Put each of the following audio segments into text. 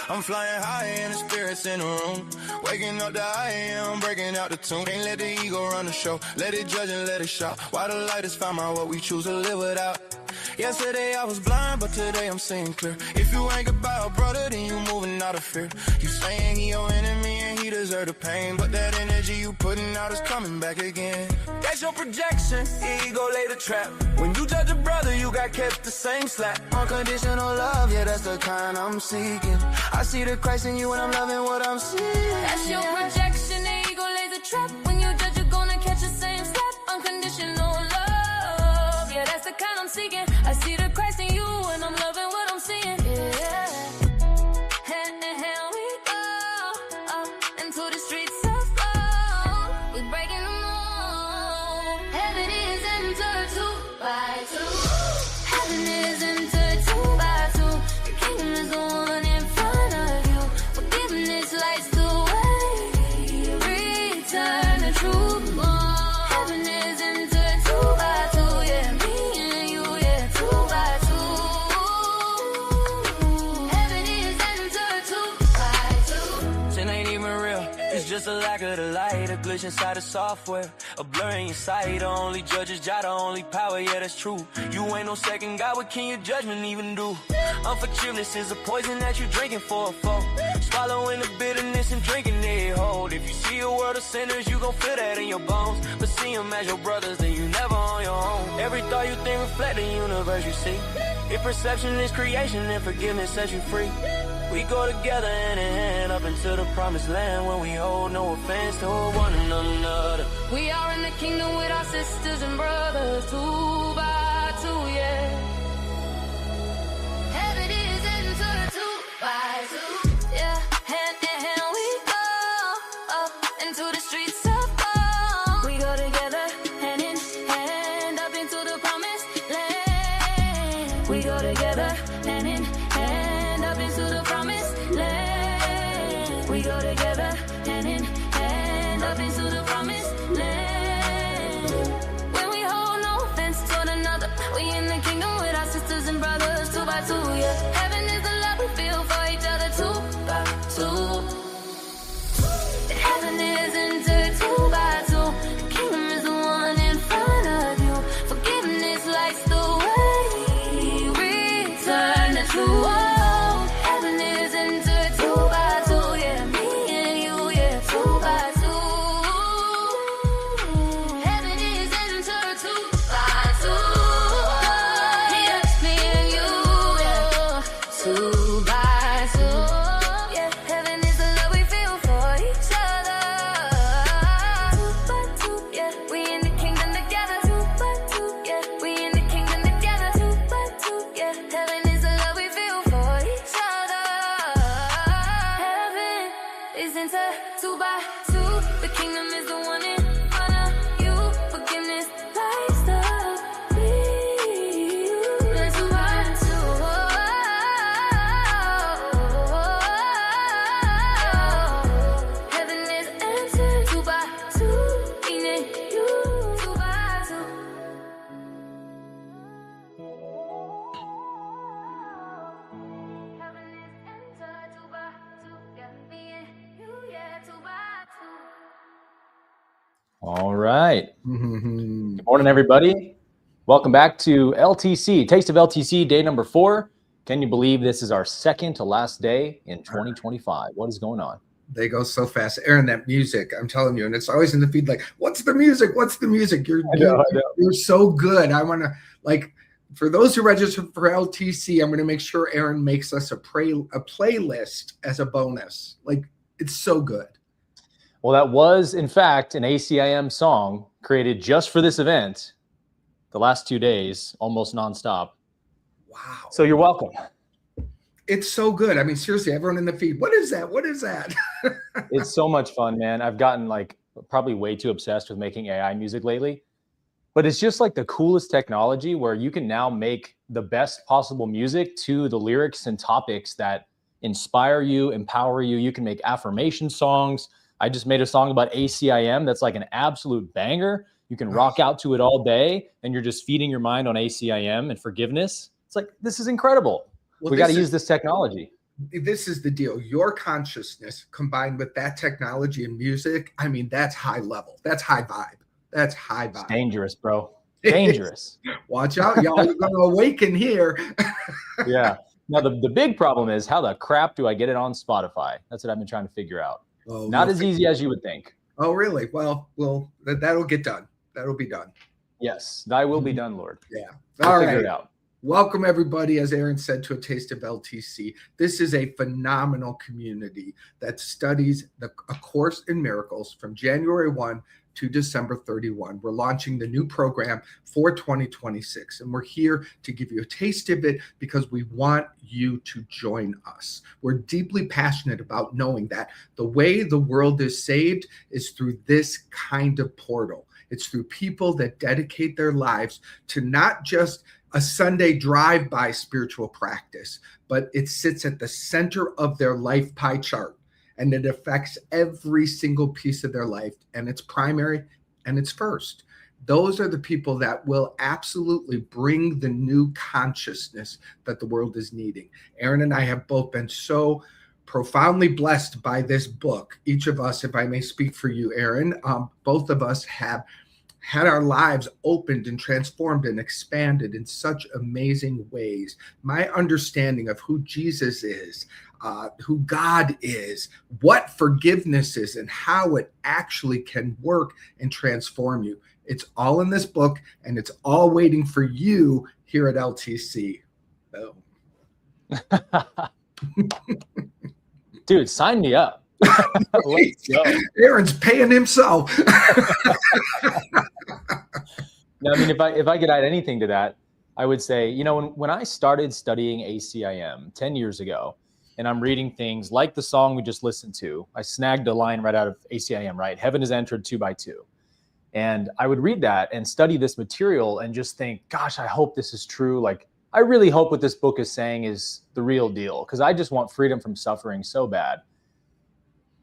I'm flying high and the spirits in the room. Waking up the ACIM, breaking out the tune. Can't let the ego run the show. Let it judge and let it shout. Why the light has found out what we choose to live without. Yesterday I was blind, but today I'm seeing clear. If you ain't about brother, then you moving out of fear. You saying he your enemy and he deserve the pain, but that energy you putting out is coming back again. That's your projection, ego lay the trap. When you judge a brother, you got kept the same slack. Unconditional love, yeah, that's the kind I'm seeking. I see the Christ in you and I'm loving what I'm seeing. That's your projection, the ego lays a trap. When you judge, you're gonna catch the same slap. Unconditional love, yeah, that's the kind I'm seeking. I see the Christ in you and I'm loving what I'm seeing. Yeah. Hand in hand we go into the streets of gold. We're breaking them all. Heaven is entered 2 by 2. Heaven is entered 2 by 2. The kingdom is the one in front of you. Forgiveness lights the way. Return the truth. Heaven is entered 2 by 2. Yeah, me and you, yeah, 2 by 2. Heaven is entered 2 by 2. Sin ain't even real, it's just a lack of the light. A glitch inside the software, a blur in your sight. The only judge is Jah, the only power, yeah, that's true. You ain't no second God, what can your judgment even do? Unforgiveness is a poison that you're drinking for a foe. Swallowing the bitterness and drinking it hold. If you see a world of sinners, you gon' feel that in your bones. But see them as your brothers, then you never on your own. Every thought you think reflect the universe you see. If perception is creation, then forgiveness sets you free. We go together hand in hand up into the promised land, when we hold no offense to one another. We are in the kingdom with our sisters and brothers, 2 by 2, yeah. Heaven is entered 2 by 2, yeah. Hand in hand we go into the streets of gold. We go together hand in hand up into the promised land. We go together hand in hand up into the promised land. We go together hand in hand up into the promised land. When we hold no offense to one another, we in the kingdom with our sisters and brothers, 2 by 2, yeah. Heaven is the love we feel for each other, 2 by 2. Heaven is entered 2 by 2. The kingdom is the one in front of you. Forgiveness lights the way. Return the truth. Heaven is entered 2 by 2. Yeah, me and you, yeah, 2 by 2. Heaven is entered 2 by 2. Yeah, me and you, yeah, 2 by 2. Yeah, heaven is the love we feel for each other. 2 by 2, yeah, we in the kingdom together. 2 by 2, yeah, we in the kingdom together. 2 by 2, yeah, heaven is the love we feel for each other. Heaven is into 2 by 2. The kingdom is the one in front of you. Forgiveness lights the way. 2 by 2. Heaven is entered 2 by 2. Me and you, 2 by 2. Heaven is entered 2 by 2. Yeah, me and you, yeah, 2 by 2. All right. Good morning, everybody. Welcome back to LTC, Taste of LTC, day number 4. Can you believe this is our second to last day in 2025? What is going on? They go so fast. Aaron, that music, I'm telling you, and it's always in the feed like, what's the music? What's the music? You're so good. I want to, like, for those who registered for LTC, I'm going to make sure Aaron makes us a playlist as a bonus. Like, it's so good. Well, that was, in fact, an ACIM song created just for this event the last 2 days, almost nonstop. Wow. So you're welcome. It's so good. I mean, seriously, everyone in the feed, what is that? What is that? It's so much fun, man. I've gotten like probably way too obsessed with making AI music lately, but it's just like the coolest technology where you can now make the best possible music to the lyrics and topics that inspire you, empower you. You can make affirmation songs. I just made a song about ACIM that's like an absolute banger. You can rock out to it all day and you're just feeding your mind on ACIM and forgiveness. It's like, this is incredible. Well, we got to use this technology. this is the deal. Your consciousness combined with that technology and music, I mean, that's high level. That's high vibe. That's high vibe. It's dangerous, bro. Dangerous. Watch out. Y'all are going to awaken here. Yeah. Now, the big problem is, how the crap do I get it on Spotify? That's what I've been trying to figure out. Oh, Not as easy as you would think. Oh, really? Well, that'll get done. That'll be done. Yes, thy will be done, Lord. Yeah. We'll figure it out. Welcome, everybody, as Aaron said, to A Taste of LTC. This is a phenomenal community that studies A Course in Miracles from January 1 to December 31. We're launching the new program for 2026, and we're here to give you a taste of it because we want you to join us. We're deeply passionate about knowing that the way the world is saved is through this kind of portal. It's through people that dedicate their lives to not just a Sunday drive-by spiritual practice, but it sits at the center of their life pie chart, and it affects every single piece of their life, and it's primary and it's first. Those are the people that will absolutely bring the new consciousness that the world is needing. Aaron and I have both been so profoundly blessed by this book. Each of us, if I may speak for you, Aaron, both of us have had our lives opened and transformed and expanded in such amazing ways. My understanding of who Jesus is, who God is, what forgiveness is, and how it actually can work and transform you. It's all in this book, and it's all waiting for you here at LTC. Boom. Dude, sign me up. Let's go. Aaron's paying himself. Now, I mean, if I could add anything to that, I would say, you know, when I started studying ACIM 10 years ago, and I'm reading things like the song we just listened to, I snagged a line right out of ACIM, right? Heaven is entered 2 by 2. And I would read that and study this material and just think, gosh, I hope this is true. Like, I really hope what this book is saying is the real deal, because I just want freedom from suffering so bad.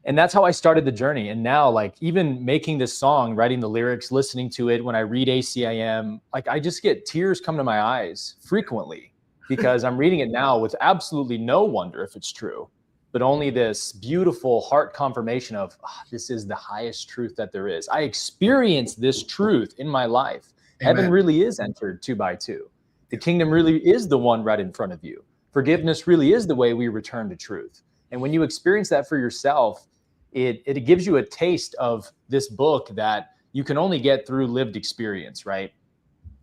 And that's how I started the journey. And now, like, even making this song, writing the lyrics, listening to it, when I read ACIM, like, I just get tears come to my eyes frequently because I'm reading it now with absolutely no wonder if it's true, but only this beautiful heart confirmation of, this is the highest truth that there is. I experienced this truth in my life. Amen. Heaven really is entered 2 by 2. The kingdom really is the one right in front of you. Forgiveness really is the way we return to truth. And when you experience that for yourself, it gives you a taste of this book that you can only get through lived experience, right?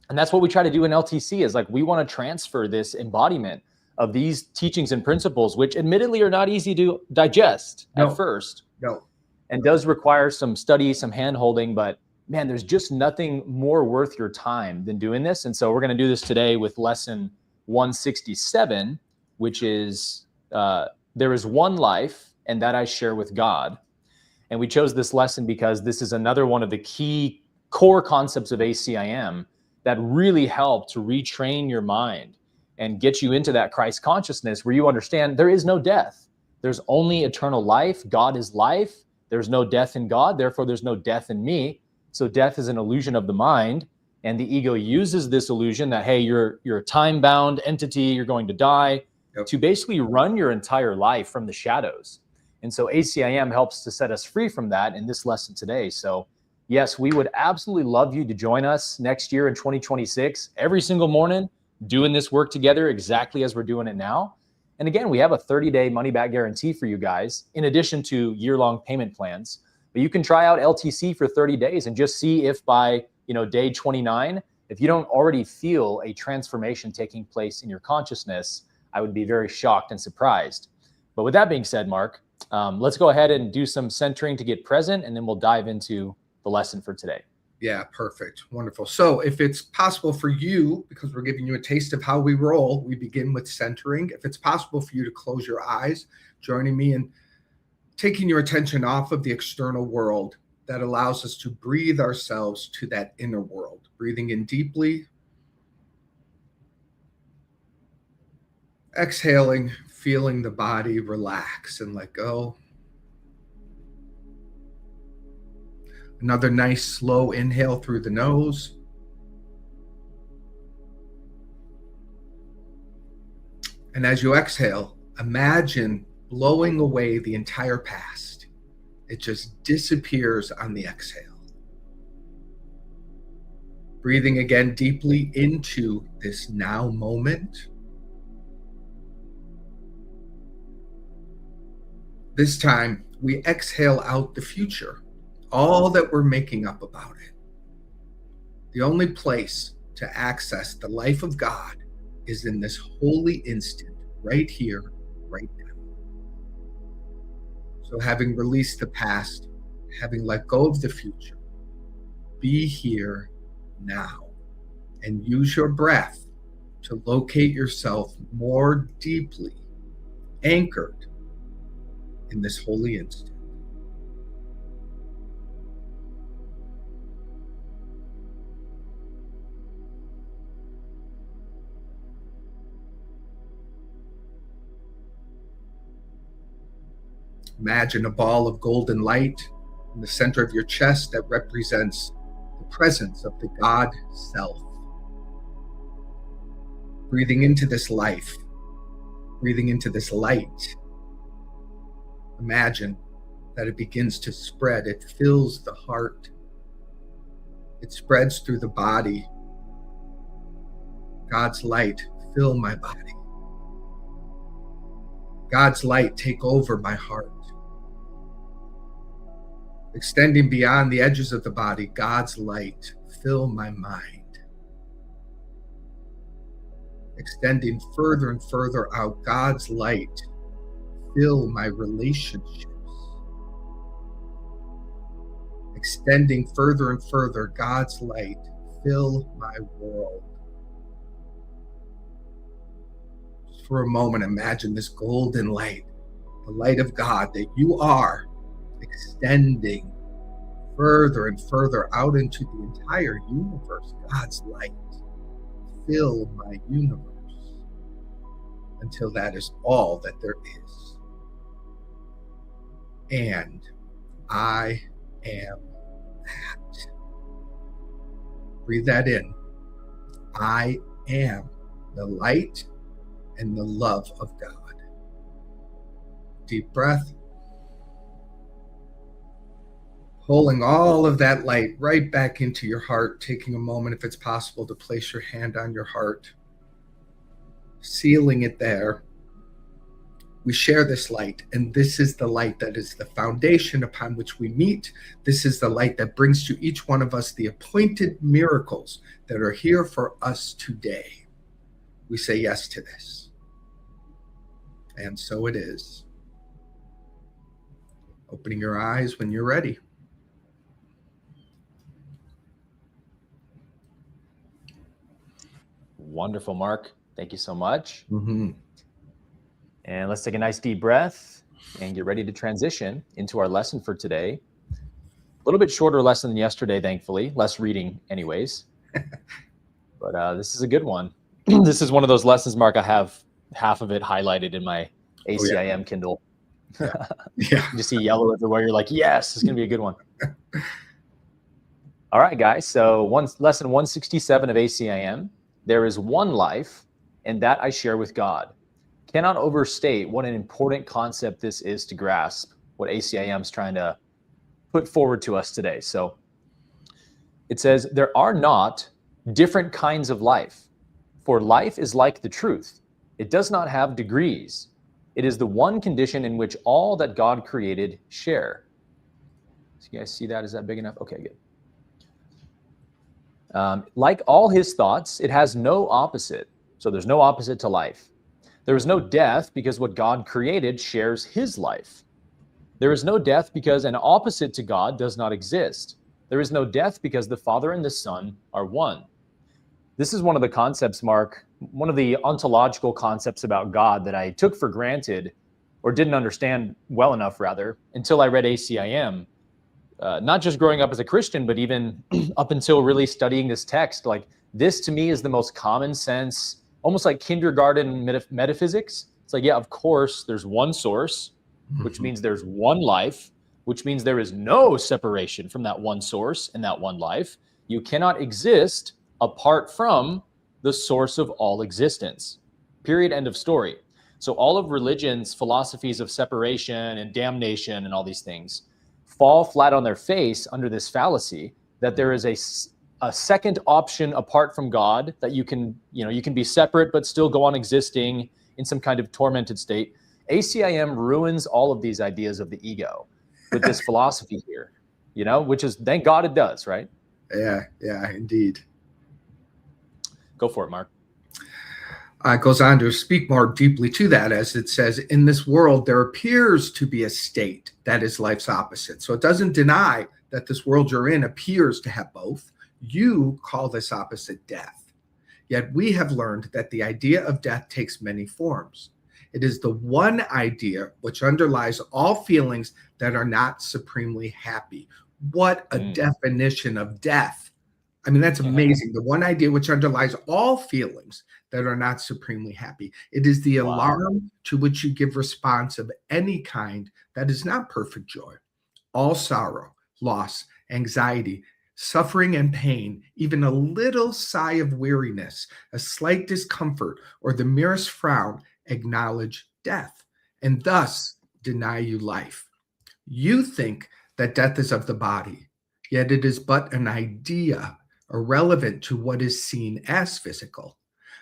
And that's what we try to do in LTC, is like, we want to transfer this embodiment of these teachings and principles, which admittedly are not easy to digest at first. No. And does require some study, some hand-holding, but man, there's just nothing more worth your time than doing this. And so we're going to do this today with lesson 167, which is, there is one life, and that I share with God. And we chose this lesson because this is another one of the key core concepts of ACIM that really help to retrain your mind and get you into that Christ consciousness where you understand there is no death. There's only eternal life. God is life. There's no death in God. Therefore, there's no death in me. So death is an illusion of the mind. And the ego uses this illusion that, hey, you're a time-bound entity, you're going to die, to basically run your entire life from the shadows. And so ACIM helps to set us free from that in this lesson today. So yes, we would absolutely love you to join us next year in 2026, every single morning, doing this work together exactly as we're doing it now. And again, we have a 30-day money-back guarantee for you guys, in addition to year-long payment plans. But you can try out LTC for 30 days and just see if by, day 29, if you don't already feel a transformation taking place in your consciousness, I would be very shocked and surprised. But with that being said, Mark, let's go ahead and do some centering to get present, and then we'll dive into the lesson for today. Yeah, perfect. Wonderful. So if it's possible for you, because we're giving you a taste of how we roll, we begin with centering. If it's possible for you to close your eyes, joining me in taking your attention off of the external world, that allows us to breathe ourselves to that inner world. Breathing in deeply. Exhaling, feeling the body relax and let go. Another nice slow inhale through the nose. And as you exhale, Imagine blowing away the entire past. It just disappears on the exhale. Breathing again deeply into this now moment. This time, we exhale out the future, all that we're making up about it. The only place to access the life of God is in this holy instant, right here, right now. So having released the past, having let go of the future, be here now and use your breath to locate yourself more deeply anchored in this holy instant. Imagine a ball of golden light in the center of your chest that represents the presence of the God Self. Breathing into this life, breathing into this light. Imagine that it begins to spread. It fills the heart. It spreads through the body. God's light, fill my body. God's light, take over my heart. Extending beyond the edges of the body, God's light, fill my mind. Extending further and further out, God's light, fill my relationships. Extending further and further, God's light, fill my world. Just for a moment, imagine this golden light, the light of God that you are, extending further and further out into the entire universe. God's light, fill my universe until that is all that there is. And I am that. Breathe that in. I am the light and the love of God. Deep breath. Pulling all of that light right back into your heart, taking a moment, if it's possible, to place your hand on your heart, sealing it there. We share this light, and this is the light that is the foundation upon which we meet. This is the light that brings to each one of us the appointed miracles that are here for us today. We say yes to this. And so it is. Opening your eyes when you're ready. Wonderful, Mark. Thank you so much. Mm-hmm. And let's take a nice deep breath and get ready to transition into our lesson for today. A little bit shorter lesson than yesterday, thankfully. Less reading anyways. But this is a good one. This is one of those lessons, Mark, I have half of it highlighted in my ACIM Kindle. Yeah. You see yellow everywhere. You're like, yes, it's going to be a good one. All right, guys. So lesson 167 of ACIM. There is one life, and that I share with God. Cannot overstate what an important concept this is to grasp, what ACIM is trying to put forward to us today. So it says, there are not different kinds of life, for life is like the truth. It does not have degrees. It is the one condition in which all that God created share. So you guys see that? Is that big enough? Okay, good. Like all his thoughts, it has no opposite. So there's no opposite to life. There is no death because what God created shares his life. There is no death because an opposite to God does not exist. There is no death because the Father and the Son are one. This is one of the concepts, Mark, one of the ontological concepts about God that I took for granted or didn't understand well enough, rather, until I read ACIM. Not just growing up as a Christian, but even up until really studying this text. Like, this to me is the most common sense, almost like kindergarten metaphysics. It's like, yeah, of course, there's one source, which means there's one life, which means there is no separation from that one source and that one life. You cannot exist apart from the source of all existence. Period. End of story. So all of religion's philosophies of separation and damnation and all these things fall flat on their face under this fallacy that there is a second option apart from God, that you can be separate but still go on existing in some kind of tormented state. ACIM ruins all of these ideas of the ego with this philosophy here, which is, thank God it does, right? Yeah, indeed. Go for it, Mark. It goes on to speak more deeply to that, as it says, in this world, there appears to be a state that is life's opposite. So it doesn't deny that this world you're in appears to have both. You call this opposite death. Yet we have learned that the idea of death takes many forms. It is the one idea which underlies all feelings that are not supremely happy. What a definition of death. I mean, that's amazing. The one idea which underlies all feelings that are not supremely happy. It is the alarm to which you give response of any kind that is not perfect joy. All sorrow, loss, anxiety, suffering and pain, even a little sigh of weariness, a slight discomfort, or the merest frown acknowledge death, and thus deny you life. You think that death is of the body, yet it is but an idea, irrelevant to what is seen as physical.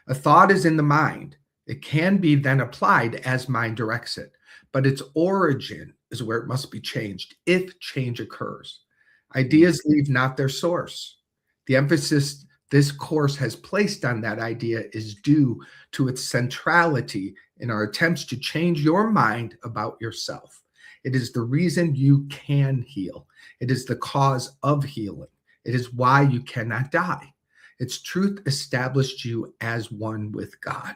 A thought is in the mind. It can be then applied as mind directs it, but its origin is where it must be changed if change occurs. Ideas leave not their source. The emphasis this course has placed on that idea is due to its centrality in our attempts to change your mind about yourself. It is the reason you can heal. It is the cause of healing. It is why you cannot die. Its truth established you as one with God.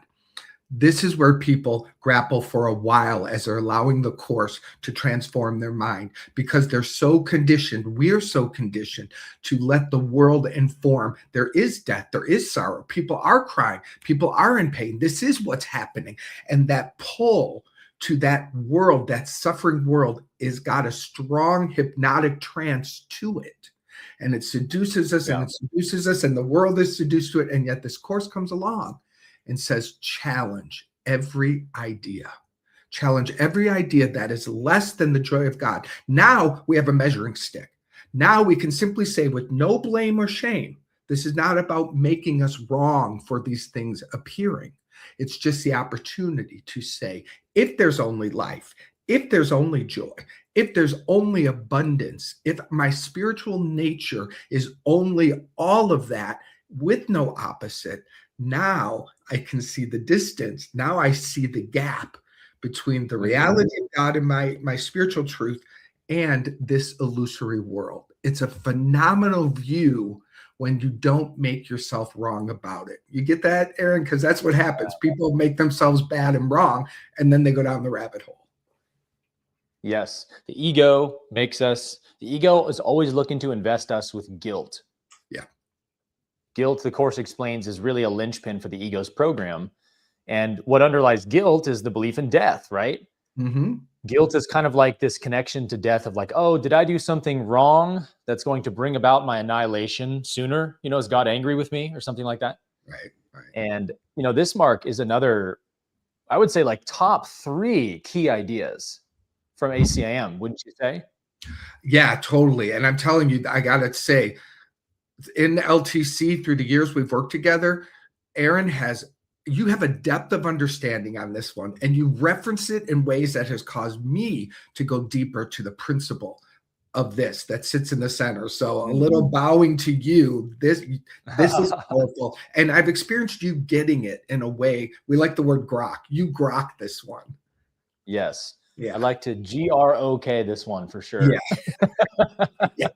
This is where people grapple for a while as they're allowing the course to transform their mind, because they're so conditioned, we're so conditioned to let the world inform. There is death, there is sorrow, people are crying, people are in pain. This is what's happening. And that pull to that world, that suffering world, is got a strong hypnotic trance to it. And it seduces us and it seduces us, and the world is seduced to it. And yet this course comes along and says, challenge every idea. Challenge every idea that is less than the joy of God. Now we have a measuring stick. Now we can simply say with no blame or shame, this is not about making us wrong for these things appearing. It's just the opportunity to say, if there's only life, if there's only joy, if there's only abundance, if my spiritual nature is only all of that with no opposite, now I can see the distance. Now I see the gap between the reality of God and my spiritual truth and this illusory world. It's a phenomenal view when you don't make yourself wrong about it. You get that, Aaron? Because that's what happens. People make themselves bad and wrong, and then they go down the rabbit hole. Yes. The ego is always looking to invest us with guilt. Yeah. Guilt, the course explains, is really a linchpin for the ego's program. And what underlies guilt is the belief in death, right? Mm-hmm. Guilt is kind of like this connection to death of like, oh, did I do something wrong that's going to bring about my annihilation sooner? Is God angry with me or something like that? Right. And, this, Mark, is another, I would say, like top 3 key ideas from ACIM, wouldn't you say? Yeah, totally. And I'm telling you, I got to say, in LTC, through the years we've worked together, Aaron, you have a depth of understanding on this one, and you reference it in ways that has caused me to go deeper to the principle of this that sits in the center. So a little bowing to you. This is powerful. And I've experienced you getting it in a way. We like the word grok. You grok this one. Yes. Yeah. I like to GROK this one for sure. Yeah.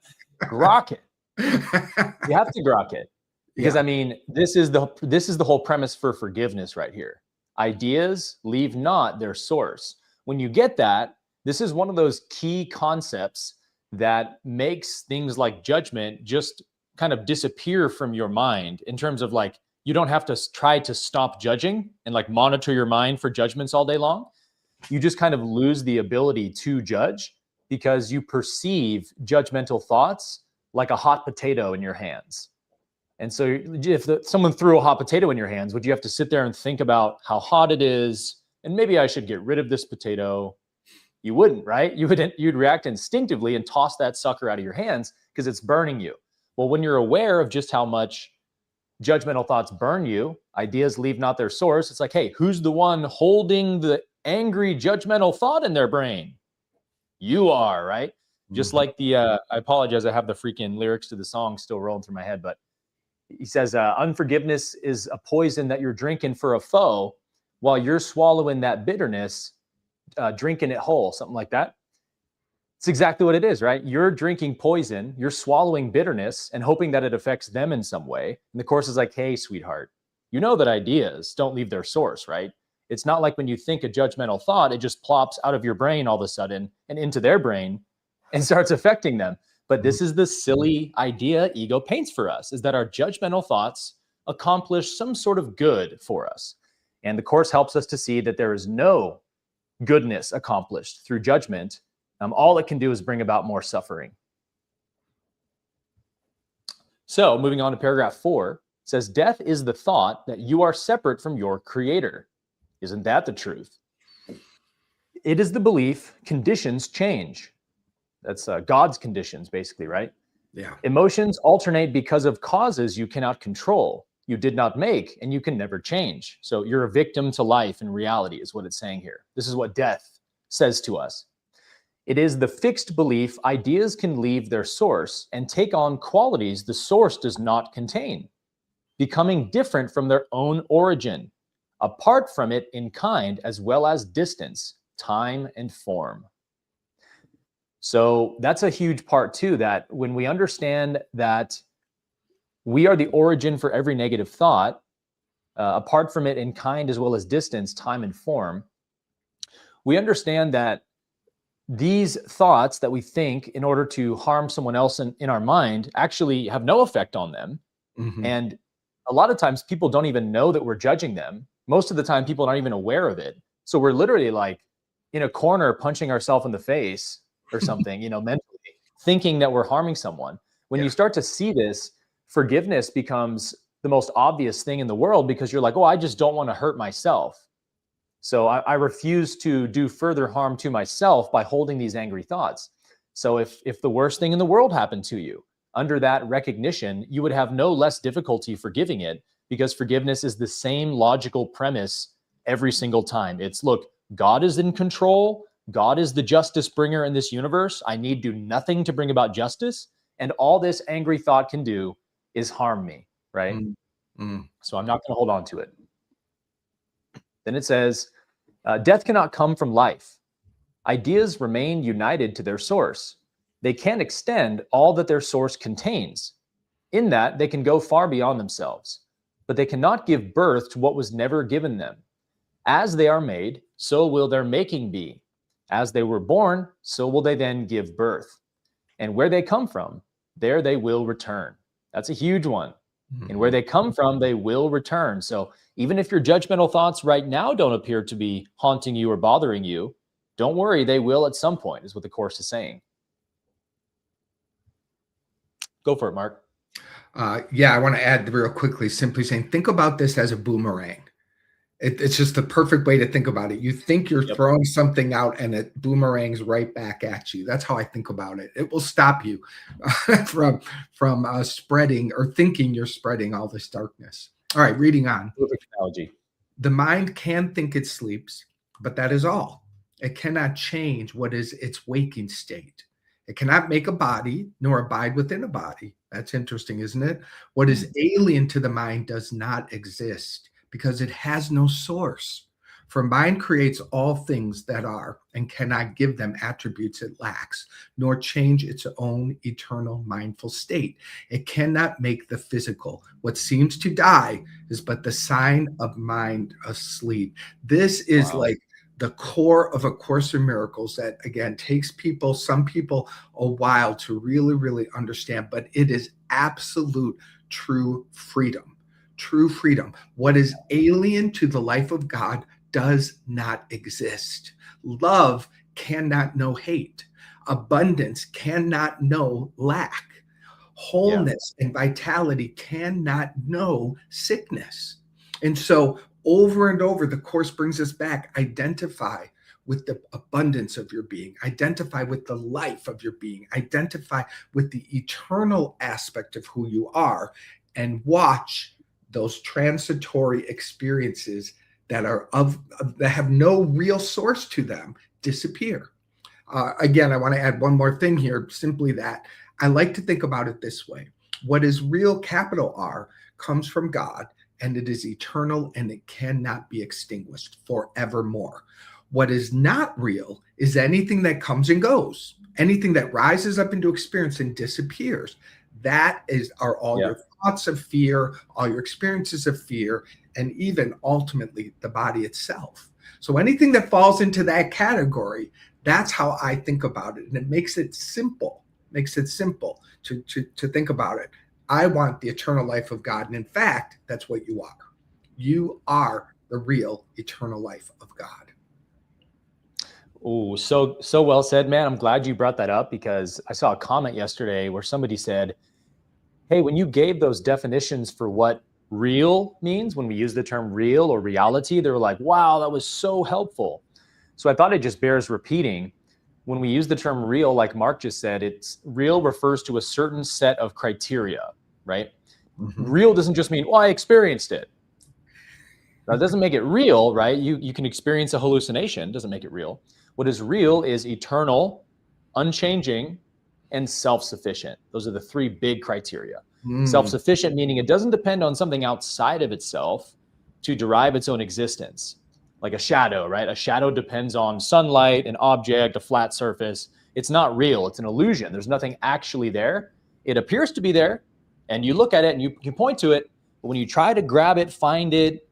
Grok it. You have to grok it. Because I mean, this is the whole premise for forgiveness right here. Ideas leave not their source. When you get that, this is one of those key concepts that makes things like judgment just kind of disappear from your mind, in terms of like, you don't have to try to stop judging and like monitor your mind for judgments all day long. You just kind of lose the ability to judge because you perceive judgmental thoughts like a hot potato in your hands. And so if someone threw a hot potato in your hands, would you have to sit there and think about how hot it is, and maybe I should get rid of this potato. You wouldn't, right? You'd react instinctively and toss that sucker out of your hands because it's burning you. Well, when you're aware of just how much judgmental thoughts burn you, ideas leave not their source. It's like, hey, who's the one holding the angry judgmental thought in their brain? You are, right? Just like I apologize, I have the freaking lyrics to the song still rolling through my head, but he says, unforgiveness is a poison that you're drinking for a foe while you're swallowing that bitterness, drinking it whole, something like that. It's exactly what it is, right? You're drinking poison, you're swallowing bitterness and hoping that it affects them in some way. And the course is like, hey, sweetheart, you know that ideas don't leave their source, right? It's not like when you think a judgmental thought, it just plops out of your brain all of a sudden and into their brain and starts affecting them. But this is the silly idea ego paints for us, is that our judgmental thoughts accomplish some sort of good for us. And the course helps us to see that there is no goodness accomplished through judgment. All it can do is bring about more suffering. So moving on to paragraph 4, it says, death is the thought that you are separate from your creator. Isn't that the truth? It is the belief conditions change. That's God's conditions, basically, right? Yeah. Emotions alternate because of causes you cannot control, you did not make, and you can never change. So you're a victim to life and reality is what it's saying here. This is what death says to us. It is the fixed belief ideas can leave their source and take on qualities the source does not contain, becoming different from their own origin, apart from it in kind as well as distance, time, and form. So that's a huge part too, that when we understand that we are the origin for every negative thought, apart from it in kind as well as distance, time, and form, we understand that these thoughts that we think in order to harm someone else in our mind actually have no effect on them. Mm-hmm. And a lot of times people don't even know that we're judging them. Most of the time people aren't even aware of it. So we're literally like in a corner punching ourselves in the face or something, mentally, thinking that we're harming someone. When you start to see this, forgiveness becomes the most obvious thing in the world because you're like, oh, I just don't want to hurt myself. So I refuse to do further harm to myself by holding these angry thoughts. So if the worst thing in the world happened to you, under that recognition, you would have no less difficulty forgiving it because forgiveness is the same logical premise every single time. It's, look, God is in control. God is the justice bringer in this universe. I need do nothing to bring about justice. And all this angry thought can do is harm me, right? So I'm not going to hold on to it. Then it says, death cannot come from life. Ideas remain united to their source. They can extend all that their source contains. In that, they can go far beyond themselves, but they cannot give birth to what was never given them. As they are made, so will their making be. As they were born, so will they then give birth. And where they come from, there they will return. That's a huge one. And where they come from, they will return. So even if your judgmental thoughts right now don't appear to be haunting you or bothering you, don't worry, they will at some point, is what the Course is saying. Go for it, Mark. I want to add real quickly, simply saying, think about this as a boomerang. It's just the perfect way to think about it. You think you're throwing something out and it boomerangs right back at you. That's how I think about it. It will stop you from spreading or thinking you're spreading all this darkness. All right, reading on. Perfect analogy. The mind can think it sleeps, but that is all. It cannot change what is its waking state. It cannot make a body nor abide within a body. That's interesting, isn't it? What is alien to the mind does not exist, because it has no source. For mind creates all things that are and cannot give them attributes it lacks, nor change its own eternal mindful state. It cannot make the physical. What seems to die is but the sign of mind asleep. This is like the core of A Course in Miracles that, again, takes some people a while to really, really understand, but it is absolute true freedom. True freedom. What is alien to the life of God does not exist. Love cannot know hate. Abundance cannot know lack. Wholeness and vitality cannot know sickness. And so over and over, the Course brings us back. Identify with the abundance of your being. Identify with the life of your being. Identify with the eternal aspect of who you are, and watch those transitory experiences that that have no real source to them disappear. Again, I want to add one more thing here, simply that I like to think about it this way. What is real, capital R, comes from God, and it is eternal, and it cannot be extinguished forevermore. What is not real is anything that comes and goes, anything that rises up into experience and disappears. That are all your thoughts of fear, all your experiences of fear, and even ultimately the body itself. So anything that falls into that category, that's how I think about it. And it makes it simple, to think about it. I want the eternal life of God. And in fact, that's what you are. You are the real eternal life of God. Oh, so well said, man. I'm glad you brought that up, because I saw a comment yesterday where somebody said, hey, when you gave those definitions for what real means, when we use the term real or reality, they were like, wow, that was so helpful. So I thought it just bears repeating. When we use the term real, like Mark just said, it's real refers to a certain set of criteria, right? Mm-hmm. Real doesn't just mean, well, I experienced it. That doesn't make it real, right? You can experience a hallucination, doesn't make it real. What is real is eternal, unchanging, and self-sufficient. Those are the three big criteria. Self-sufficient meaning it doesn't depend on something outside of itself to derive its own existence. Like a shadow, right? A shadow depends on sunlight, an object, a flat surface. It's not real. It's an illusion. There's nothing actually there. It appears to be there, and you look at it and you can point to it, but when you try to grab it, find it,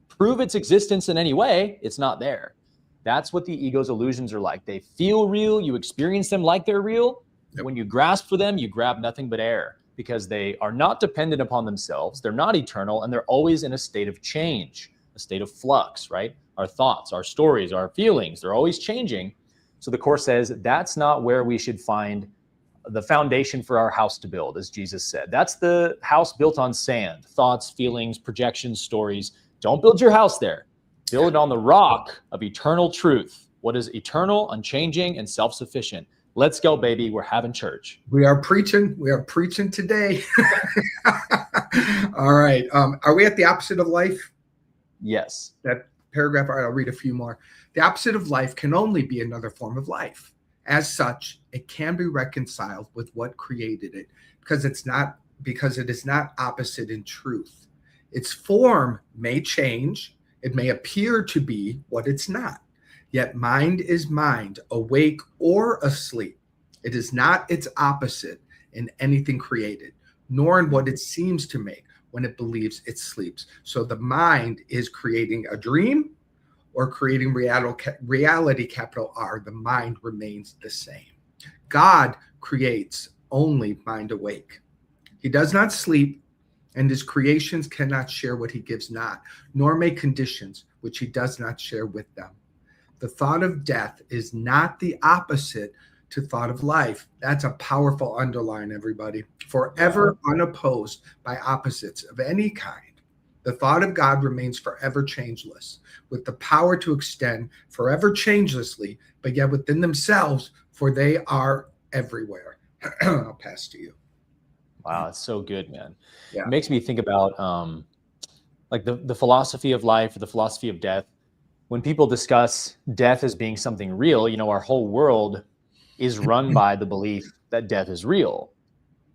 prove its existence in any way, it's not there. That's what the ego's illusions are like. They feel real. You experience them like they're real. Yep. When you grasp for them, you grab nothing but air, because they are not dependent upon themselves. They're not eternal, and they're always in a state of change, a state of flux, right? Our thoughts, our stories, our feelings, they're always changing. So the Course says that's not where we should find the foundation for our house to build, as Jesus said. That's the house built on sand, thoughts, feelings, projections, stories. Don't build your house there. Build it on the rock of eternal truth. What is eternal, unchanging, and self-sufficient. Let's go, baby. We're having church. We are preaching. We are preaching today. All right. Are we at the opposite of life? Yes. That paragraph. All right, I'll read a few more. The opposite of life can only be another form of life. As such, it can be reconciled with what created it, because it is not opposite in truth. Its form may change. It may appear to be what it's not. Yet mind is mind, awake or asleep. It is not its opposite in anything created, nor in what it seems to make when it believes it sleeps. So the mind is creating a dream or creating reality, capital R. The mind remains the same. God creates only mind awake. He does not sleep, and his creations cannot share what he gives not, nor make conditions which he does not share with them. The thought of death is not the opposite to thought of life. That's a powerful underline, everybody. Forever unopposed by opposites of any kind. The thought of God remains forever changeless, with the power to extend forever changelessly, but yet within themselves, for they are everywhere. I'll pass to you. Wow, it's so good, man. Yeah. It makes me think about like the philosophy of life, or the philosophy of death. When people discuss death as being something real, our whole world is run by the belief that death is real.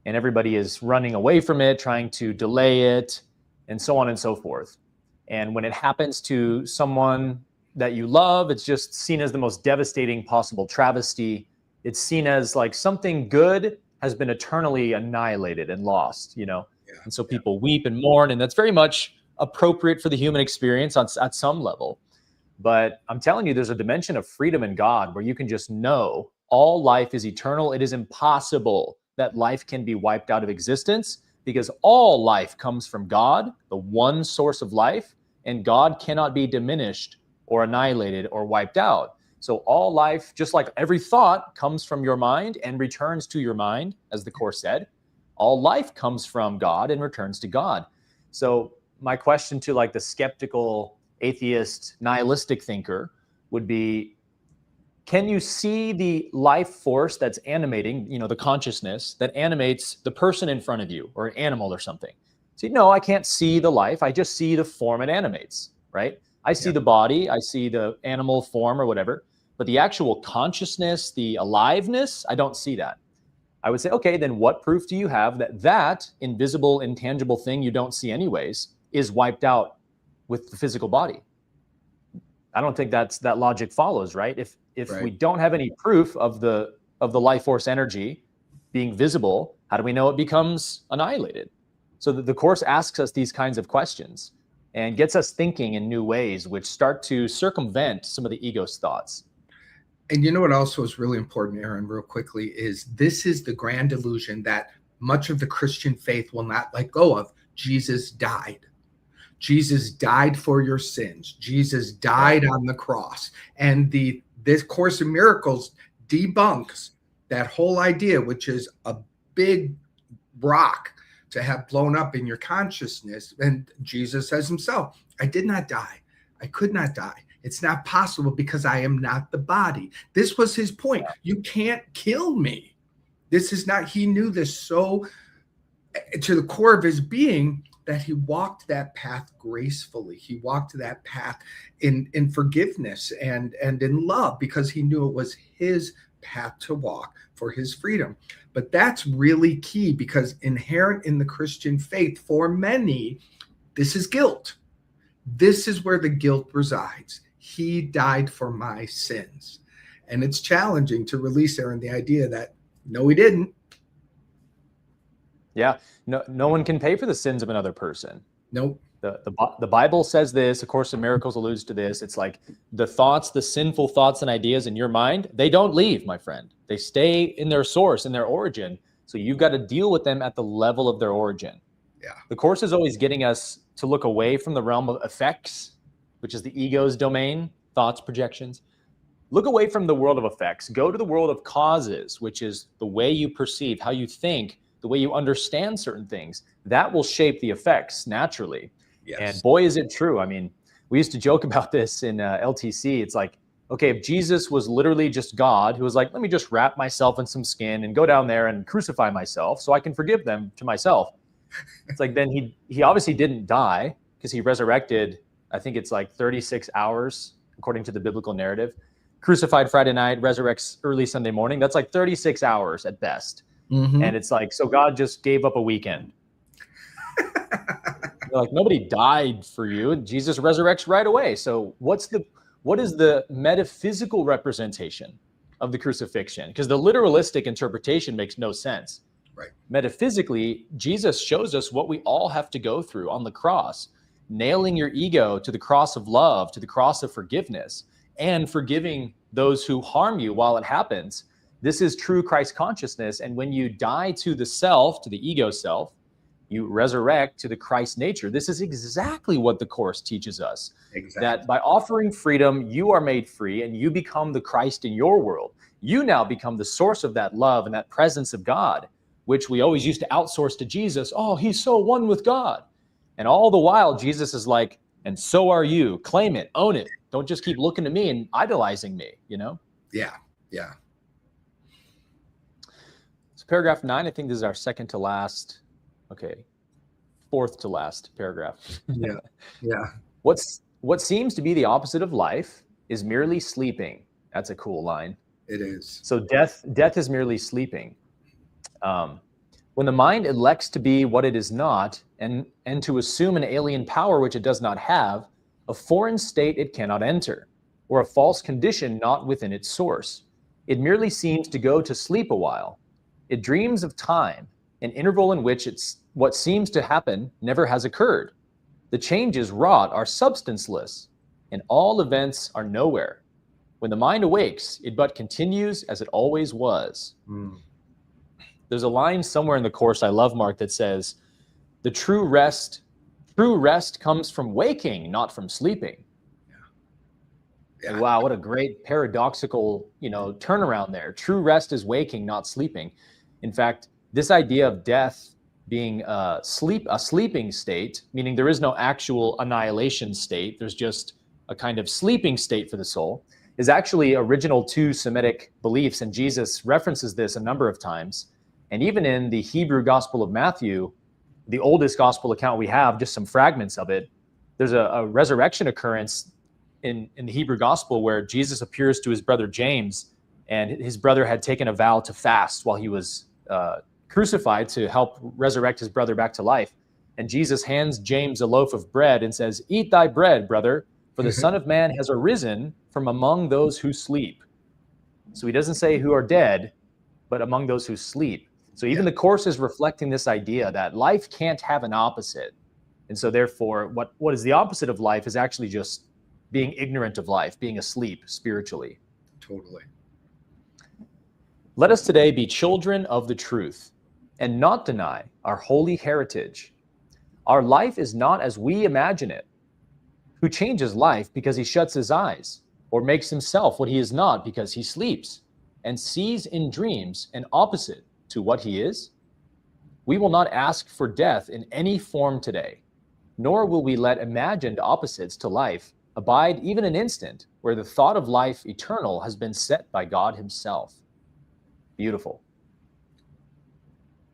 And everybody is running away from it, trying to delay it, and so on and so forth. And when it happens to someone that you love, it's just seen as the most devastating possible travesty. It's seen as like something good has been eternally annihilated and lost, And so people weep and mourn, and that's very much appropriate for the human experience at some level. But I'm telling you, there's a dimension of freedom in God where you can just know all life is eternal. It is impossible that life can be wiped out of existence, because all life comes from God, the one source of life, and God cannot be diminished or annihilated or wiped out. So all life, just like every thought, comes from your mind and returns to your mind, as the Course said. All life comes from God and returns to God. So my question to like the skeptical atheist, nihilistic thinker would be, can you see the life force that's animating, the consciousness that animates the person in front of you or an animal or something? See, no, I can't see the life. I just see the form it animates, right? I see the body, I see the animal form or whatever, but the actual consciousness, the aliveness, I don't see that. I would say, okay, then what proof do you have that that invisible, intangible thing you don't see anyways is wiped out with the physical body? I don't think that logic follows, right? If we don't have any proof of the life force energy being visible, how do we know it becomes annihilated? So the Course asks us these kinds of questions and gets us thinking in new ways, which start to circumvent some of the ego's thoughts. And you know what also is really important, Aaron, real quickly, is this is the grand illusion that much of the Christian faith will not let go of. Jesus died. Jesus died for your sins. Jesus died on the cross. And this Course in Miracles debunks that whole idea, which is a big rock to have blown up in your consciousness. And Jesus says himself, I did not die. I could not die. It's not possible because I am not the body. This was his point. You can't kill me. This is not, he knew this so to the core of his being that he walked that path gracefully. He walked that path in forgiveness and in love because he knew it was his path to walk for his freedom. But that's really key because inherent in the Christian faith for many, this is guilt. This is where the guilt resides. He died for my sins. And it's challenging to release, Aaron, the idea that no, he didn't. Yeah, no one can pay for the sins of another person. Nope. The Bible says this, A Course in Miracles alludes to this. It's like the thoughts, the sinful thoughts and ideas in your mind, they don't leave, my friend. They stay in their source, in their origin. So you've got to deal with them at the level of their origin. Yeah. The Course is always getting us to look away from the realm of effects, which is the ego's domain, thoughts, projections. Look away from the world of effects. Go to the world of causes, which is the way you perceive, how you think, the way you understand certain things. That will shape the effects naturally. Yes. And boy, is it true. I mean, we used to joke about this in LTC. It's like, okay, if Jesus was literally just God who was like, let me just wrap myself in some skin and go down there and crucify myself so I can forgive them to myself. It's like, then he obviously didn't die because he resurrected, I think it's like 36 hours, according to the biblical narrative. Crucified Friday night, resurrects early Sunday morning. That's like 36 hours at best. Mm-hmm. And it's like, so God just gave up a weekend. Like, nobody died for you. Jesus resurrects right away. So what is the metaphysical representation of the crucifixion? Because the literalistic interpretation makes no sense. Right. Metaphysically, Jesus shows us what we all have to go through on the cross, nailing your ego to the cross of love, to the cross of forgiveness, and forgiving those who harm you while it happens. This is true Christ consciousness. And when you die to the self, to the ego self, you resurrect to the Christ nature. This is exactly what the Course teaches us. Exactly. That by offering freedom, you are made free and you become the Christ in your world. You now become the source of that love and that presence of God, which we always used to outsource to Jesus. Oh, he's so one with God. And all the while, Jesus is like, and so are you. Claim it, own it. Don't just keep looking to me and idolizing me, Yeah, yeah. So paragraph 9, I think this is our second to last. Okay, fourth to last paragraph. Yeah, yeah. What seems to be the opposite of life is merely sleeping. That's a cool line. It is. So death is merely sleeping. When the mind elects to be what it is not and to assume an alien power which it does not have, a foreign state it cannot enter, or a false condition not within its source, it merely seems to go to sleep a while. It dreams of time, an interval in which what seems to happen never has occurred. The changes wrought are substanceless, and all events are nowhere. When the mind awakes, it but continues as it always was. There's a line somewhere in the Course I love, Mark, that says, the true rest comes from waking, not from sleeping. Yeah. And wow, what a great paradoxical, turnaround there. True rest is waking, not sleeping. In fact, this idea of death being a sleeping state, meaning there is no actual annihilation state. There's just a kind of sleeping state for the soul, is actually original to Semitic beliefs. And Jesus references this a number of times. And even in the Hebrew Gospel of Matthew, the oldest gospel account we have, just some fragments of it, there's a resurrection occurrence in the Hebrew Gospel where Jesus appears to his brother James, and his brother had taken a vow to fast while he was crucified to help resurrect his brother back to life. And Jesus hands James a loaf of bread and says, "Eat thy bread, brother, for the Son of Man has arisen from among those who sleep." So he doesn't say who are dead, but among those who sleep. So even the Course is reflecting this idea that life can't have an opposite. And so therefore, what is the opposite of life is actually just being ignorant of life, being asleep spiritually. Totally. Let us today be children of the truth and not deny our holy heritage. Our life is not as we imagine it. Who changes life because he shuts his eyes, or makes himself what he is not because he sleeps, and sees in dreams an opposite to what he is? We will not ask for death in any form today, nor will we let imagined opposites to life abide even an instant where the thought of life eternal has been set by God himself. Beautiful.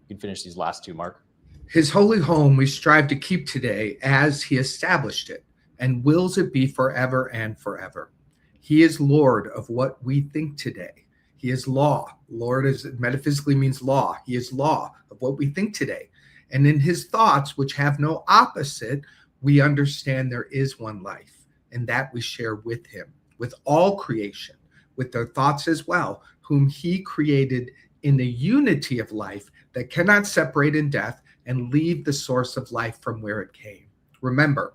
You can finish these last two, Mark. His holy home we strive to keep today as he established it, and wills it be forever and forever. He is Lord of what we think today. He is law. Lord is metaphysically means law. He is law of what we think today. And in his thoughts, which have no opposite, we understand there is one life, and that we share with him, with all creation, with their thoughts as well, whom he created in the unity of life that cannot separate in death and leave the source of life from where it came. Remember,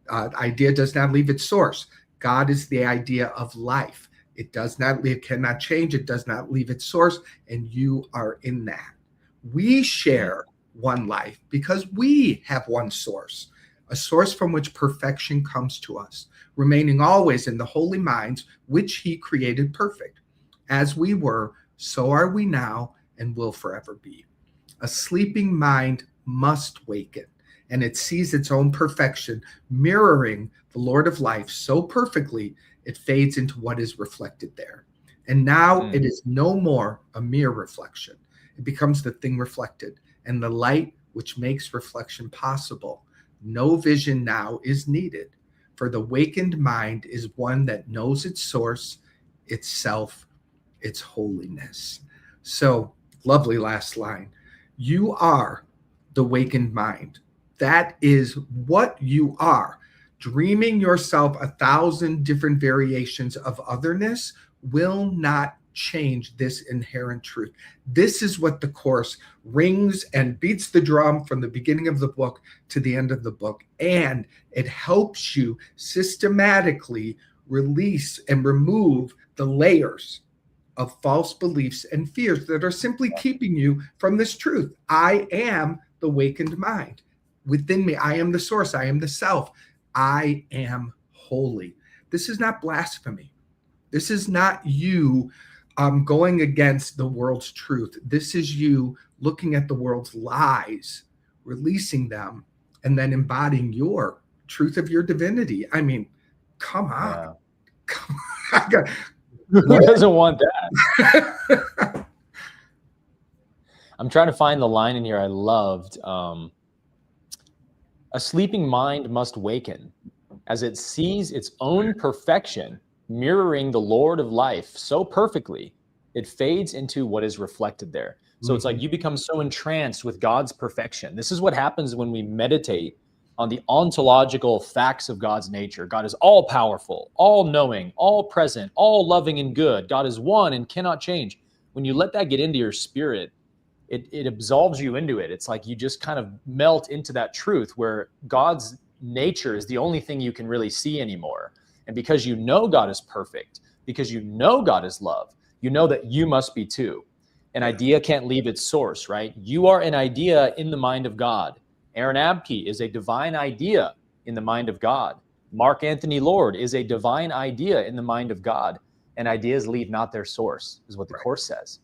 idea does not leave its source. God is the idea of life. It does not leave, cannot change. It does not leave its source, and you are in that. We share one life because we have one source, a source from which perfection comes to us, remaining always in the holy minds which he created perfect. As we were, so are we now and will forever be. A sleeping mind must waken, and it sees its own perfection, mirroring the Lord of life so perfectly it fades into what is reflected there. And now it is no more a mere reflection. It becomes the thing reflected, and the light which makes reflection possible. No vision now is needed, for the wakened mind is one that knows its source, itself, its holiness. So, lovely last line. You are the wakened mind. That is what you are. Dreaming yourself 1,000 different variations of otherness will not change this inherent truth. This is what the Course rings and beats the drum from the beginning of the book to the end of the book. And it helps you systematically release and remove the layers of false beliefs and fears that are simply keeping you from this truth. I am the wakened mind. Within me, I am the source. I am the self. I am holy. This is not blasphemy. This is not you going against the world's truth. This is you looking at the world's lies, releasing them, and then embodying your truth of your divinity. I mean, come on. Yeah. Come on. Who doesn't want that? I'm trying to find the line in here I loved. A sleeping mind must waken as it sees its own perfection mirroring the Lord of life so perfectly, it fades into what is reflected there. So it's like you become so entranced with God's perfection. This is what happens when we meditate on the ontological facts of God's nature. God is all powerful, all knowing, all present, all loving and good. God is one and cannot change. When you let that get into your spirit, it absolves you into it. It's like you just kind of melt into that truth where God's nature is the only thing you can really see anymore. And because you know God is perfect, because you know God is love, you know that you must be too. An idea can't leave its source, right? You are an idea in the mind of God. Aaron Abke is a divine idea in the mind of God. Mark Anthony Lord is a divine idea in the mind of God. And ideas leave not their source, is what the Course says.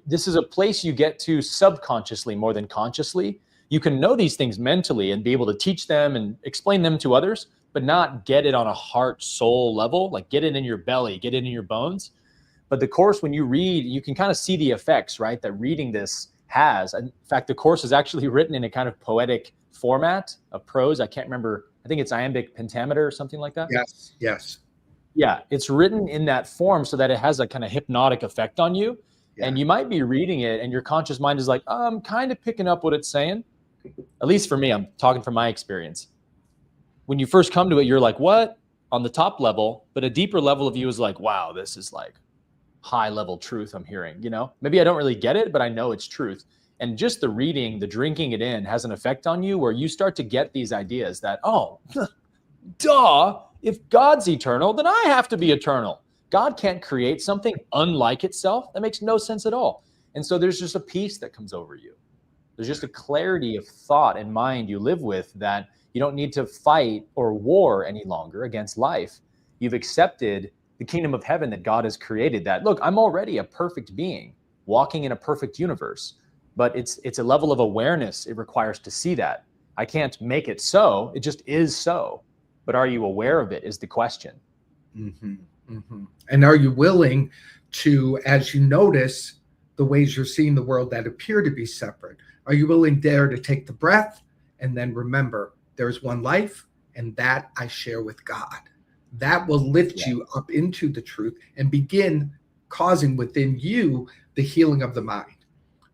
This is a place you get to subconsciously more than consciously. You can know these things mentally and be able to teach them and explain them to others, but not get it on a heart, soul level, like get it in your belly, get it in your bones. But the Course, when you read, you can kind of see the effects, right, that reading this has. In fact, the Course is actually written in a kind of poetic format of prose. I can't remember. I think it's iambic pentameter or something like that. Yes, yes. Yeah, it's written in that form so that it has a kind of hypnotic effect on you. Yeah. And you might be reading it and your conscious mind is like, oh, I'm kind of picking up what it's saying. At least for me, I'm talking from my experience. When you first come to it, you're like, what? On the top level, but a deeper level of you is like, wow, this is like high level truth I'm hearing, you know? Maybe I don't really get it, but I know it's truth. And just the reading, the drinking it in has an effect on you where you start to get these ideas that, oh, duh, if God's eternal, then I have to be eternal. God can't create something unlike itself. That makes no sense at all. And so there's just a peace that comes over you. There's just a clarity of thought and mind you live with that you don't need to fight or war any longer against life. You've accepted the kingdom of heaven that God has created, that, look, I'm already a perfect being walking in a perfect universe, but it's a level of awareness it requires to see that. I can't make it so, it just is so. But are you aware of it is the question. Mm-hmm, mm-hmm. And are you willing to, as you notice the ways you're seeing the world that appear to be separate, are you willing there to take the breath and then remember there's one life and that I share with God? That will lift you up into the truth and begin causing within you the healing of the mind.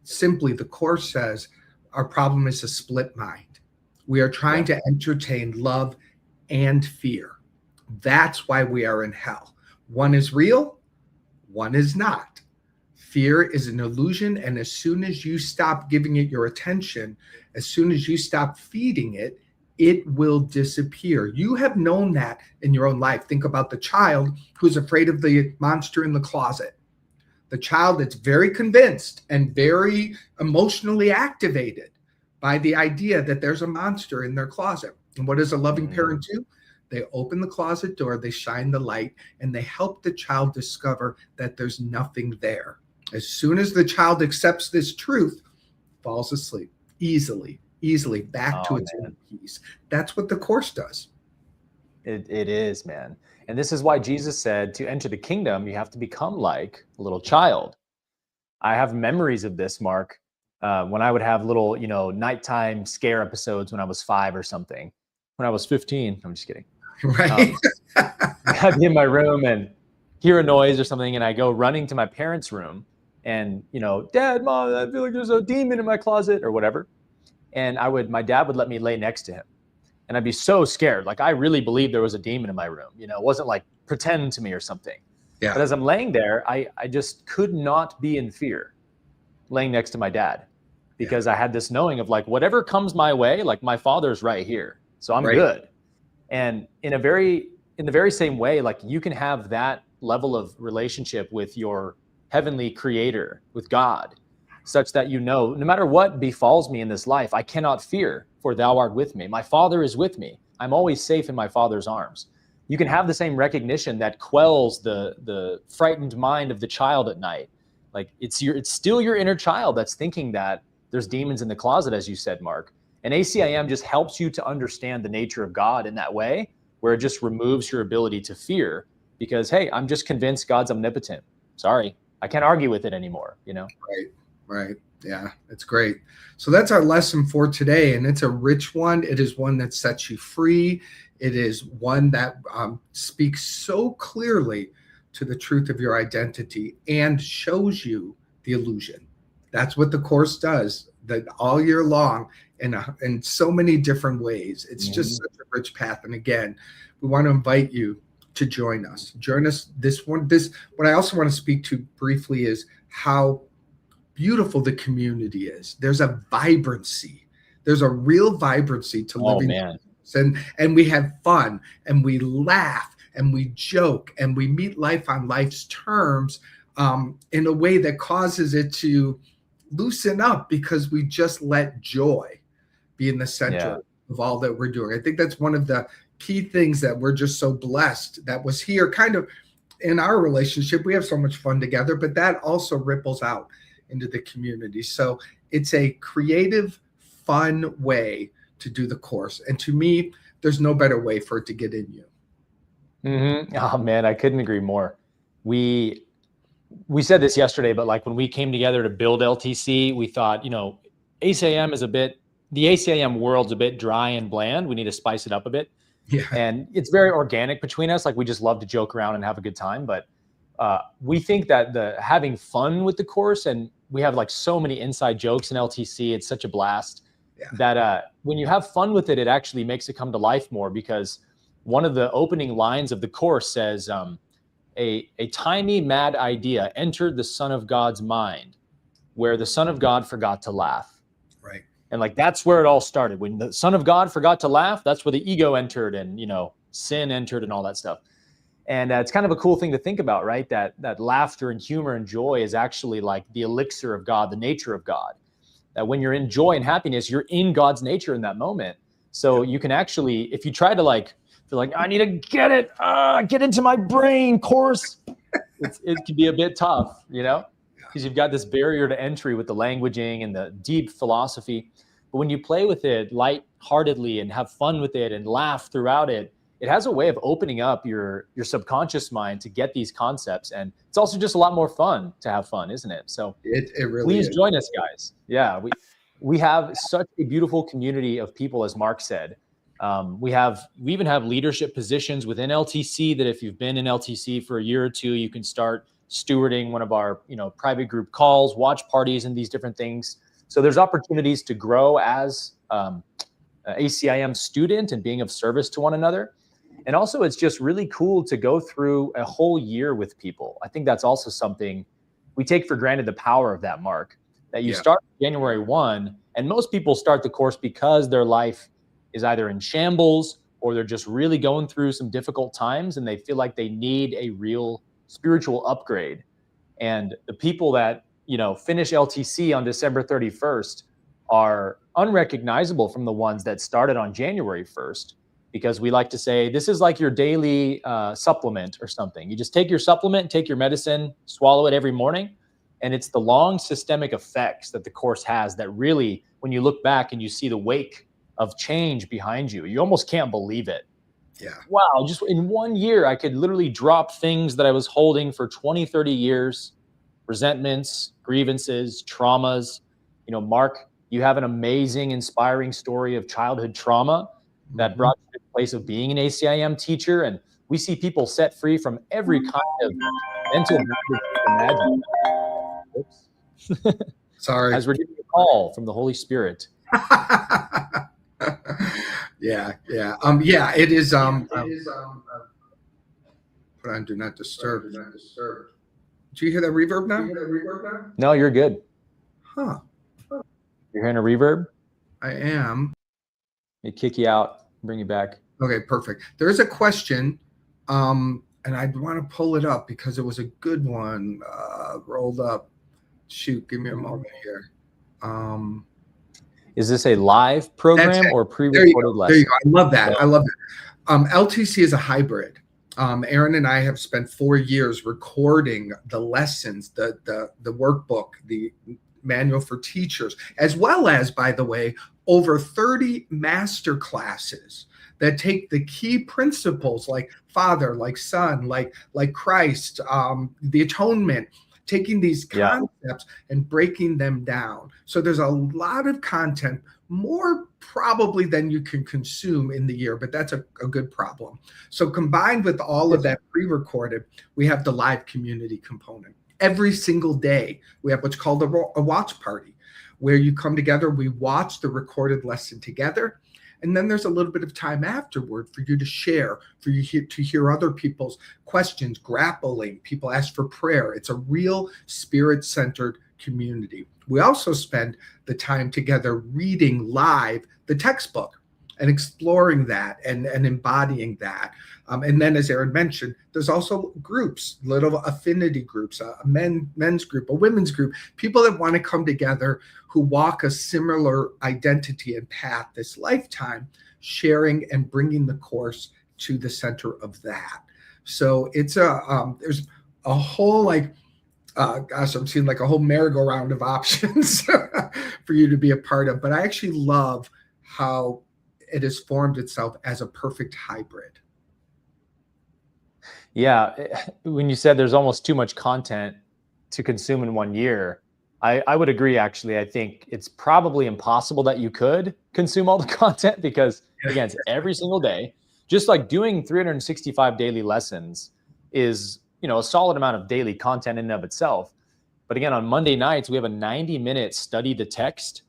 Simply, the Course says our problem is a split mind. We are trying to entertain love and fear. That's why we are in hell. One is real, one is not. Fear is an illusion, and as soon as you stop giving it your attention, as soon as you stop feeding it, it will disappear. You have known that in your own life. Think about the child who's afraid of the monster in the closet. The child that's very convinced and very emotionally activated by the idea that there's a monster in their closet. And what does a loving parent do? They open the closet door, they shine the light, and they help the child discover that there's nothing there. As soon as the child accepts this truth, falls asleep easily back to its own peace. That's what the Course does. It is, man. And this is why Jesus said to enter the kingdom, you have to become like a little child. I have memories of this, Mark, when I would have little, nighttime scare episodes when I was 5 or something. When I was 15, I'm just kidding. Right. I'd be in my room and hear a noise or something, and I go running to my parents' room and, Dad, Mom, I feel like there's a demon in my closet or whatever. And my dad would let me lay next to him. And I'd be so scared. Like, I really believed there was a demon in my room. It wasn't like pretend to me or something. Yeah. But as I'm laying there, I just could not be in fear laying next to my dad, because I had this knowing of like, whatever comes my way, like my father's right here. So I'm good. And in the very same way, like you can have that level of relationship with your heavenly creator, with God, such that no matter what befalls me in this life, I cannot fear, for thou art with me. My Father is with me. I'm always safe in my Father's arms. You can have the same recognition that quells the frightened mind of the child at night. Like it's still your inner child that's thinking that there's demons in the closet, as you said, Mark. And ACIM just helps you to understand the nature of God in that way, where it just removes your ability to fear, because, hey, I'm just convinced God's omnipotent. Sorry, I can't argue with it anymore, Right. Yeah, it's great. So that's our lesson for today. And it's a rich one. It is one that sets you free. It is one that speaks so clearly to the truth of your identity and shows you the illusion. That's what the Course does, that all year long in so many different ways. It's just such a rich path. And again, we want to invite you to join us. Join us what I also want to speak to briefly is how beautiful the community is. There's a vibrancy. There's a real vibrancy to living. And we have fun and we laugh and we joke and we meet life on life's terms in a way that causes it to loosen up, because we just let joy be in the center of all that we're doing. I think that's one of the key things that we're just so blessed that was here kind of in our relationship, we have so much fun together, but that also ripples out into the community. So it's a creative, fun way to do the course. And to me, there's no better way for it to get in you. Mm-hmm. Oh man, I couldn't agree more. We said this yesterday, but like when we came together to build LTC, we thought, ACIM is the ACIM world's a bit dry and bland. We need to spice it up a bit. Yeah. And it's very organic between us. Like we just love to joke around and have a good time. But we think that having fun with the course, and we have like so many inside jokes in LTC. It's such a blast that when you have fun with it, it actually makes it come to life more, because one of the opening lines of the course says, a tiny mad idea entered the Son of God's mind, where the Son of God forgot to laugh. Right. And like, that's where it all started. When the Son of God forgot to laugh, that's where the ego entered and, sin entered and all that stuff. And it's kind of a cool thing to think about, right? That laughter and humor and joy is actually like the elixir of God, the nature of God. That when you're in joy and happiness, you're in God's nature in that moment. So you can actually, if you try to feel like, I need to get into my brain course, it can be a bit tough, because you've got this barrier to entry with the languaging and the deep philosophy. But when you play with it lightheartedly and have fun with it and laugh throughout it, it has a way of opening up your subconscious mind to get these concepts. And it's also just a lot more fun to have fun, isn't it? So it really please is. Join us, guys. Yeah, we have such a beautiful community of people, as Mark said. We even have leadership positions within LTC that if you've been in LTC for a year or two, you can start stewarding one of our, private group calls, watch parties, and these different things. So there's opportunities to grow as ACIM student and being of service to one another. And also, it's just really cool to go through a whole year with people. I think that's also something we take for granted, the power of that, Mark, that you start January 1, and most people start the course because their life is either in shambles or they're just really going through some difficult times and they feel like they need a real spiritual upgrade. And the people that, finish LTC on December 31st are unrecognizable from the ones that started on January 1st, because we like to say this is like your daily supplement or something. You just take your supplement, take your medicine, swallow it every morning. And it's the long systemic effects that the course has that really, when you look back and you see the wake of change behind you, you almost can't believe it. Yeah. Wow. Just in 1 year, I could literally drop things that I was holding for 20, 30 years, resentments, grievances, traumas. Mark, you have an amazing, inspiring story of childhood trauma that brought you to the place of being an ACIM teacher. And we see people set free from every kind of mental imagine. Oops. Sorry. As we're getting a call from the Holy Spirit. Yeah. It is. Put on Do Not Disturb. Do you hear that reverb now? No, you're good. Huh. You're hearing a reverb? I am. They kick you out, bring you back. Okay, perfect. There's a question, and I want to pull it up because it was a good one. Rolled up. Shoot, give me a moment here. Is this a live program or pre-recorded lesson? There you go. I love that. I love it. LTC is a hybrid. Aaron and I have spent 4 years recording the lessons, the workbook, the manual for teachers, as well as, by the way, over 30 master classes that take the key principles like Father, like Son, like Christ, the atonement, taking these concepts and breaking them down. So there's a lot of content, more probably than you can consume in the year, but that's a good problem. So combined with all of that pre-recorded, we have the live community component. Every single day, we have what's called a watch party, where you come together, we watch the recorded lesson together, and then there's a little bit of time afterward for you to share, for you to hear other people's questions, grappling. People ask for prayer. It's a real spirit-centered community. We also spend the time together reading live the textbook and exploring that and embodying that. And then, as Aaron mentioned, there's also groups, little affinity groups, a men's group, a women's group, people that want to come together who walk a similar identity and path this lifetime, sharing and bringing the course to the center of that. So it's there's a whole like, gosh, I'm seeing like a whole merry-go-round of options for you to be a part of. But I actually love how it has formed itself as a perfect hybrid. Yeah, when you said there's almost too much content to consume in 1 year, I would agree, actually. I think it's probably impossible that you could consume all the content because, again, it's every single day. Just like doing 365 daily lessons is, a solid amount of daily content in and of itself. But again, on Monday nights, we have a 90-minute study the text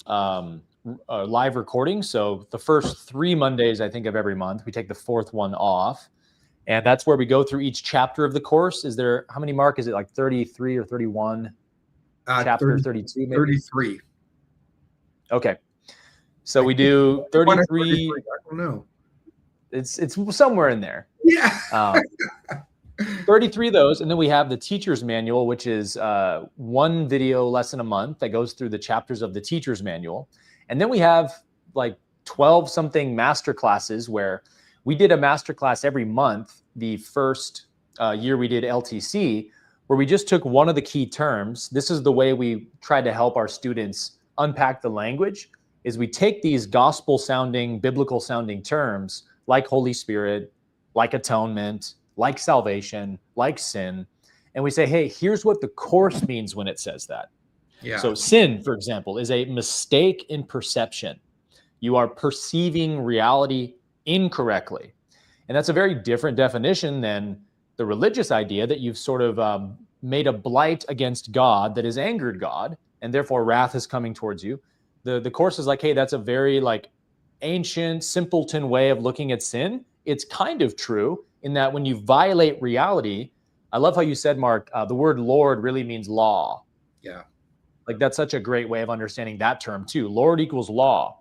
live recording. So the first 3 Mondays, I think, of every month, we take the 4th one off. And that's where we go through each chapter of the course. Is there, how many, Mark? Is it like 33 or 31? Chapter 32, maybe? 33. Okay. So we do 33. I don't know. It's somewhere in there. Yeah. 33 of those. And then we have the teacher's manual, which is 1 video lesson a month that goes through the chapters of the teacher's manual. And then we have like 12 something master classes where we did a master class every month. The first year we did LTC, where we just took one of the key terms. This is the way we tried to help our students unpack the language, is we take these gospel sounding, biblical sounding terms like Holy Spirit, like atonement, like salvation, like sin. And we say, hey, here's what the course means when it says that. Yeah. So sin, for example, is a mistake in perception. You are perceiving reality incorrectly. And that's a very different definition than the religious idea that you've sort of made a blight against God that has angered God, and therefore wrath is coming towards you. The course is like, hey, that's a very like ancient, simpleton way of looking at sin. It's kind of true in that when you violate reality, I love how you said, Mark, the word Lord really means law. Yeah. Like that's such a great way of understanding that term too. Lord equals law.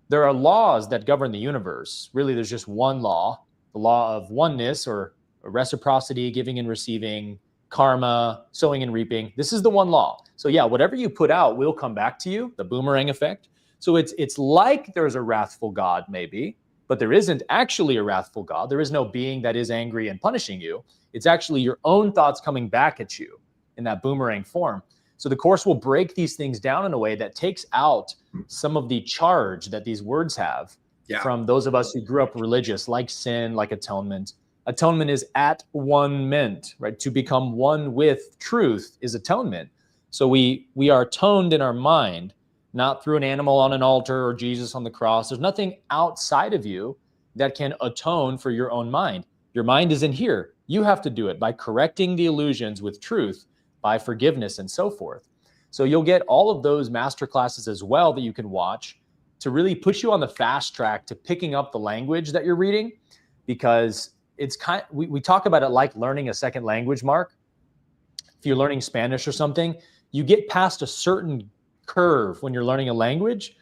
There are laws that govern the universe. Really, there's just one law, the law of oneness or reciprocity, giving and receiving, karma, sowing and reaping. This is the one law. So yeah, whatever you put out will come back to you, the boomerang effect. So it's like there's a wrathful God maybe, but there isn't actually a wrathful God. There is no being that is angry and punishing you. It's actually your own thoughts coming back at you in that boomerang form. So the course will break these things down in a way that takes out some of the charge that these words have from those of us who grew up religious, like sin, like atonement. Atonement is at one meant, right? To become one with truth is atonement. So we are atoned in our mind, not through an animal on an altar or Jesus on the cross. There's nothing outside of you that can atone for your own mind. Your mind is in here. You have to do it by correcting the illusions with truth, by forgiveness and so forth. So you'll get all of those masterclasses as well that you can watch to really put you on the fast track to picking up the language that you're reading, because it's we talk about it like learning a second language, Mark. If you're learning Spanish or something, you get past a certain curve when you're learning a language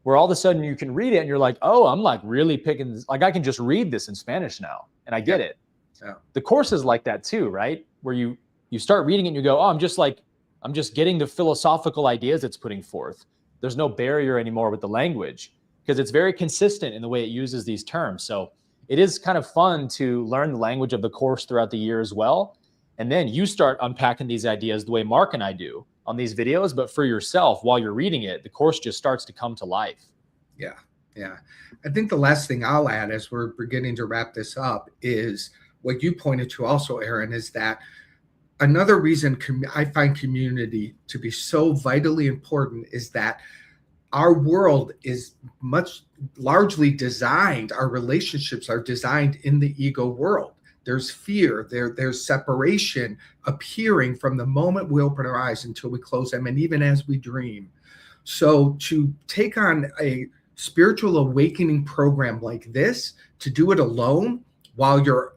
where all of a sudden you can read it and you're like, oh, I'm like really picking this. Like I can just read this in Spanish now and I get it. Yeah. The course is like that too, right? Where you start reading it and you go, oh, I'm just getting the philosophical ideas it's putting forth. There's no barrier anymore with the language because it's very consistent in the way it uses these terms. So it is kind of fun to learn the language of the course throughout the year as well. And then you start unpacking these ideas the way Mark and I do on these videos, but for yourself while you're reading it, the course just starts to come to life. Yeah. Yeah. I think the last thing I'll add as we're beginning to wrap this up is what you pointed to also, Aaron, is that another reason I find community to be so vitally important is that our world is largely designed, our relationships are designed in the ego world. There's fear, there's separation appearing from the moment we open our eyes until we close them, and even as we dream. So to take on a spiritual awakening program like this, to do it alone while you're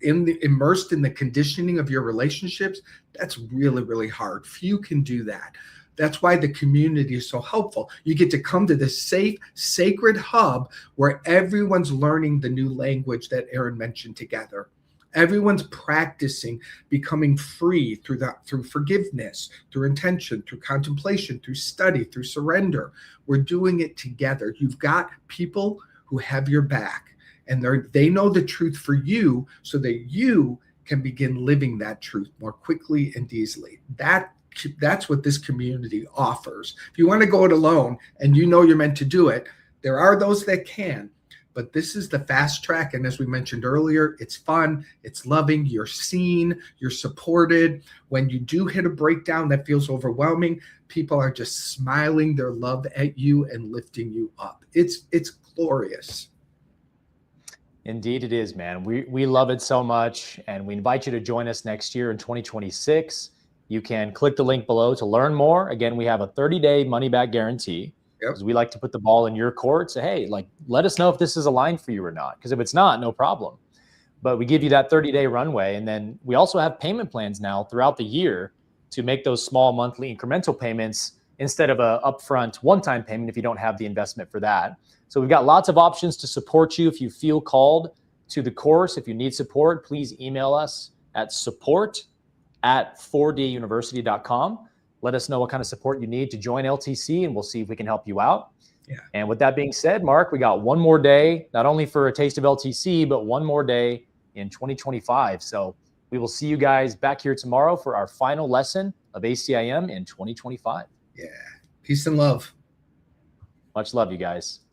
immersed in the conditioning of your relationships, that's really, really hard. Few can do that. That's why the community is so helpful. You get to come to this safe, sacred hub where everyone's learning the new language that Aaron mentioned together. Everyone's practicing becoming free through forgiveness, through intention, through contemplation, through study, through surrender. We're doing it together. You've got people who have your back. and they know the truth for you so that you can begin living that truth more quickly and easily. That's what this community offers. If you want to go it alone and you know you're meant to do it, there are those that can, but this is the fast track. And as we mentioned earlier, it's fun, it's loving, you're seen, you're supported. When you do hit a breakdown that feels overwhelming, people are just smiling their love at you and lifting you up. It's glorious. Indeed it is, man. We love it so much, and we invite you to join us next year in 2026. You can click the link below to learn more. Again, we have a 30-day money-back guarantee, because we like to put the ball in your court. Say, hey, like, let us know if this is aligned for you or not, because if it's not, no problem. But we give you that 30-day runway, and then we also have payment plans now throughout the year to make those small monthly incremental payments instead of a upfront one-time payment if you don't have the investment for that. So we've got lots of options to support you. If you feel called to the course, if you need support, please email us at support@4duniversity.com. Let us know what kind of support you need to join LTC, and we'll see if we can help you out. Yeah. And with that being said, Mark, we got one more day, not only for a Taste of LTC, but one more day in 2025. So we will see you guys back here tomorrow for our final lesson of ACIM in 2025. Yeah. Peace and love. Much love, you guys.